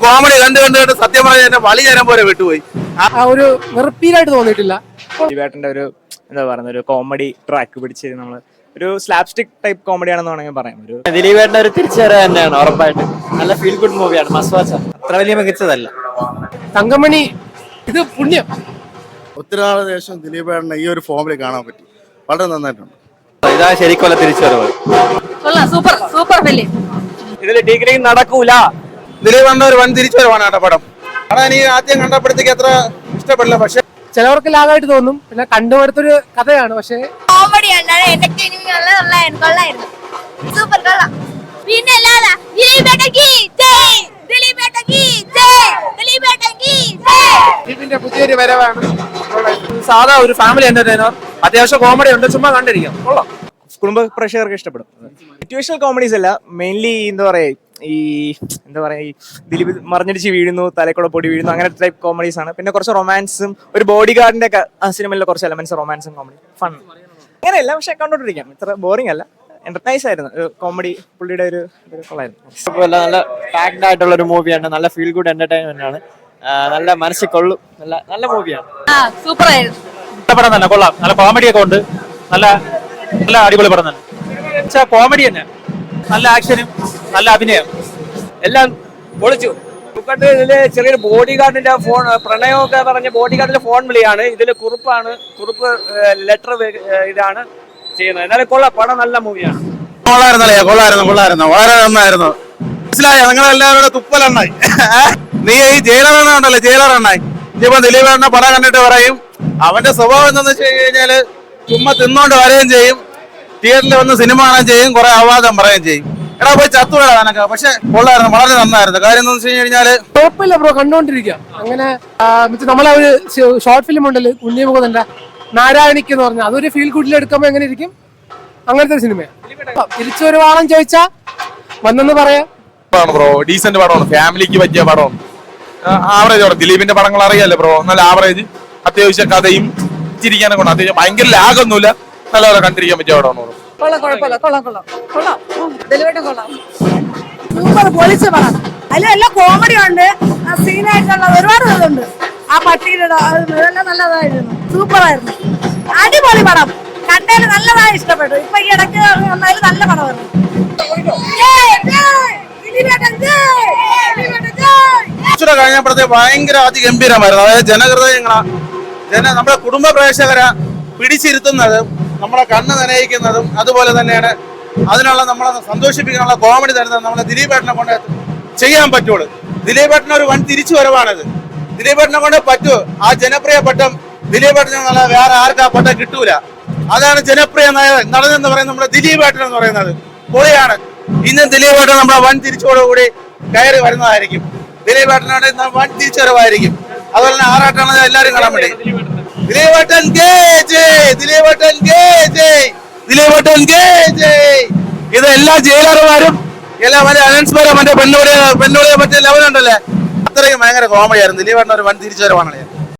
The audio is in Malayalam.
കോമഡി കണ്ട് കണ്ട് കണ്ട് സത്യം പറഞ്ഞ വളി ചേരാൻ പോലെ വിട്ടുപോയി. ആ ഒരു വെറുപ്പീലായിട്ട് തോന്നിയിട്ടില്ല. ദിലീപേട്ടന്റെ ഒരു എന്താ പറയുന്ന ഒരു കോമഡി ട്രാക്ക് പിടിച്ച് നമ്മള് ഒരു സ്ലാപ്സ്റ്റിക് ടൈപ്പ് കോമഡി ആണെന്ന് വേണമെങ്കിൽ പറയാം. ഒരു ദിലീപേട്ടന്റെ ഒരു തിരിച്ചുവരവ് തന്നെയാണ് ഉറപ്പായിട്ട്. നല്ല ഫീൽ ഗുഡ് മൂവിയാണ്, മസ്റ്റ് വാച്ച്. അത്ര വലിയ മികച്ചതല്ല. തങ്കമണി ഇത് പുണ്യം. ഒത്തിരി നാളിന് ശേഷം ദിലീപേട്ടനെ ഈ ഒരു ഫോമിൽ കാണാൻ പറ്റി, വളരെ നന്നായിട്ടുണ്ട്. ഇതാ ശരിക്കുള്ള തിരിച്ചുവരവ്. Super super film. ഇതിൽ ഡിഗ്രി നടക്കൂല. ദിലീപേട്ടന്റെ ഒരു വൻ തിരിച്ചുവരവാണ് കേട്ടോ പടം. പടം എനിക്ക് ആദ്യം കണ്ടപ്പോഴത്തേക്ക് അത്ര ഇഷ്ടപ്പെടില്ല, പക്ഷെ ചിലവർക്ക് ലാഗായിട്ട് തോന്നും. പിന്നെ കണ്ടുമടുത്തൊരു കഥയാണ്, പക്ഷേ കോമഡി കൊള്ളായിരുന്നു. സൂപ്പർ കൊള്ളാം. പിന്നെ ദിലീപിന്റെ പുതിയൊരു വരവാണ്. സാധാ ഒരു ഫാമിലി എന്റർടൈനർ, അത്യാവശ്യം കോമഡി ഉണ്ട്, ചുമ്മാ കണ്ടിരിക്കാം, കൊള്ളാം. കുടുംബ പ്രേക്ഷകർക്ക് ഇഷ്ടപ്പെടും. സിറ്റുവേഷണൽ കോമഡീസ് അല്ല, മെയിൻലി എന്താ പറയാ ഈ ദിലീപ് മറിഞ്ഞടിച്ച് വീഴുന്നു, തലക്കൂടെ പൊടി വീഴുന്നു, അങ്ങനത്തെ ടൈപ്പ് കോമഡീസ് ആണ്. പിന്നെ കുറച്ച് റൊമാൻസും ഒരു ബോഡി ഗാർഡിന്റെ സിനിമയിലെ കുറച്ച് എലമെന്റ്സ് റൊമാൻസും കോമഡി ഫൺ അങ്ങനെയല്ല, പക്ഷെ കണ്ടോണ്ടിരിക്കാം. ഇത്ര ബോറിംഗ് അല്ല, എന്റർടൈസ് ആയിരുന്നു. കോമഡി പുള്ളിയുടെ ഒരു കൊള്ളായിരുന്നു. നല്ല പാക്ഡ് ആയിട്ടുള്ള ഒരു മൂവിയാണ്, നല്ല ഫീൽ ഗുഡ് എന്റർടൈൻമെന്റ് ആണ്, നല്ല മനസ്സിൽ കൊള്ളും, നല്ല മൂവിയാണ്. സൂപ്പർ ആയിരുന്നു. പടം തന്നെ കൊള്ളാം, നല്ല കോമഡിയൊക്കെ ഉണ്ട്, നല്ല നല്ല അടിപൊളി പടം തന്നെ. കോമഡി തന്നെ, നല്ല ആക്ഷനും നല്ല അഭിനയം എല്ലാം പൊളിച്ചു. ഇതില് ചെറിയൊരു ബോഡി ഗാർഡിന്റെ ഫോൺ പ്രണയമൊക്കെ പറഞ്ഞ ബോഡി ഗാർഡിന്റെ ഫോൺ വിളിയാണ്. ഇതില് കുറിപ്പാണ്, കുറിപ്പ് ലെറ്റർ ഇതാണ് ചെയ്യുന്നത്. എന്നാലും കൊള്ളാം, പടം നല്ല മൂവിയാണ്. കൊള്ളായിരുന്നു, വളരെ നന്നായിരുന്നു. മനസ്സിലായോ? നിങ്ങളെല്ലാവരുടെ തുപ്പലെണ്ണായി. നീ ഈ ജയിലറുണ്ടല്ലോ, ജയിലറെണ്ണായി. ഇനിയിപ്പോ ദിലീപേട്ടനെ പടം കണ്ടിട്ട് പറയും അവന്റെ സ്വഭാവം എന്താന്ന് വെച്ച് കഴിഞ്ഞാല് ചുമ്മാ തിന്നോണ്ട് വരികയും ചെയ്യും, തിയേറ്ററിൽ വന്ന് സിനിമ കാണാൻ ചെയ്യും, കുറെ അവാദം പറയുകയും ചെയ്യും. എടാ പോയി ചത്തുവിടാ നിനക്ക്. പക്ഷെ കൊള്ളായിരുന്നു, വളരെ നന്നായിരുന്നു. കാര്യം എന്താണെന്ന് വെച്ച് കഴിഞ്ഞാല് കുഴപ്പമില്ല ബ്രോ, കണ്ടോണ്ടിരിക്കുക. അങ്ങനെ നമ്മളെ ഒരു ഷോർട്ട് ഫിലിം ഉണ്ടല്ലോ ഉണ്ണിമുഖന്റെ നാരായണിക്ക് എന്ന് പറഞ്ഞാൽ, അതൊരു ഫീൽ ഗുഡിൽ എടുക്കുമ്പോൾ എങ്ങനെ ഇരിക്കും, അങ്ങനത്തെ ഒരു സിനിമയാണ്. തിരിച്ചൊരു വാണം ചോദിച്ചാ വന്നെന്ന് പറയാം. ബ്രോ ഡീസന്റ് പടമാണ്, ഫാമിലിക്ക് പറ്റിയ പടമാണ്. ആവറേജ് ആണ്. ദിലീപിന്റെ പടങ്ങൾ അറിയാലോ ബ്രോ, നല്ല ആവറേജ്, അത്യാവശ്യം കഥയും ചിരിക്കാനൊക്കെ ഉണ്ട്. അത്യാവശ്യം ഭയങ്കര ലാഗൊന്നുമില്ല, നല്ലപോലെ കണ്ടിരിക്കാൻ പറ്റിയ പടമാണ്. സൂപ്പർ പൊളിച്ച പടം. അതിലെല്ലാം കോമഡി ഉണ്ട്, സീനായിട്ടുള്ള ഒരുപാട് ഇതുണ്ട്. ആ പട്ടിയുടെ ഇതെല്ലാം നല്ലതായിരുന്നു, സൂപ്പർ ആയിരുന്നു, അടിപൊളി പടം. കണ്ടതിന് നല്ലതായി ഇഷ്ടപ്പെട്ടു. ഇപ്പൊ ഈ ഇടയ്ക്ക് വന്നാലും നല്ല പടമായിരുന്നു. കഴിഞ്ഞപ്പോഴത്തേക്ക് ഭയങ്കര അതിഗംഭീരമായിരുന്നു. അതായത് ജനഹൃദയങ്ങളാ, നമ്മുടെ കുടുംബ പ്രേക്ഷകരെ പിടിച്ചിരുത്തുന്നതും നമ്മളെ കണ്ണ് നനയിക്കുന്നതും അതുപോലെ തന്നെയാണ് അതിനുള്ള നമ്മളെ സന്തോഷിപ്പിക്കാനുള്ള കോമഡി തരുന്നത് നമ്മളെ ദിലീപേട്ടനെ കൊണ്ട് ചെയ്യാൻ പറ്റുള്ളൂ. ദിലീപേട്ടന് ഒരു വൻ തിരിച്ചു വരവാണിത്. ദിലീപേട്ടനെ കൊണ്ട് പറ്റൂ. ആ ജനപ്രിയ പട്ടം ദിലീപേട്ടനുള്ള വേറെ ആർക്കാ പട്ടം കിട്ടൂല. അതാണ് ജനപ്രിയ നടനെന്ന് പറയുന്നത് നമ്മുടെ ദിലീപേട്ടൻ എന്ന് പറയുന്നത്. പൊളിയാണ്. ഇന്ന് ദിലീപേട്ടൻ നമ്മളെ വൻ തിരിച്ചോടുകൂടി കയറി വരുന്നതായിരിക്കും. ദിലീപേട്ടനോട് വൻ തിരിച്ചുവരവായിരിക്കും. അതുപോലെ തന്നെ ആറാട്ടാണ് എല്ലാവരും കാണാൻ വേണ്ടി. ദിലീപേട്ടൻ കേ ജയ്, ദിലീപേട്ടൻ കേ ജയ്, ദിലീപേട്ടൻ കേ ജയ്. ഇത് എല്ലാ ജയിലർമാരും എല്ലാ മറ്റേ അനൗൺസ്മാരും മറ്റേ പെണ്ണുപിടിയെ പറ്റിയ ലെവലുണ്ടല്ലേ, അത്രയും ഭയങ്കര കോമഡിയായിരുന്നു. ദിലീപേട്ടൻ ഒരു വൻ തിരിച്ചുവരവാണ്.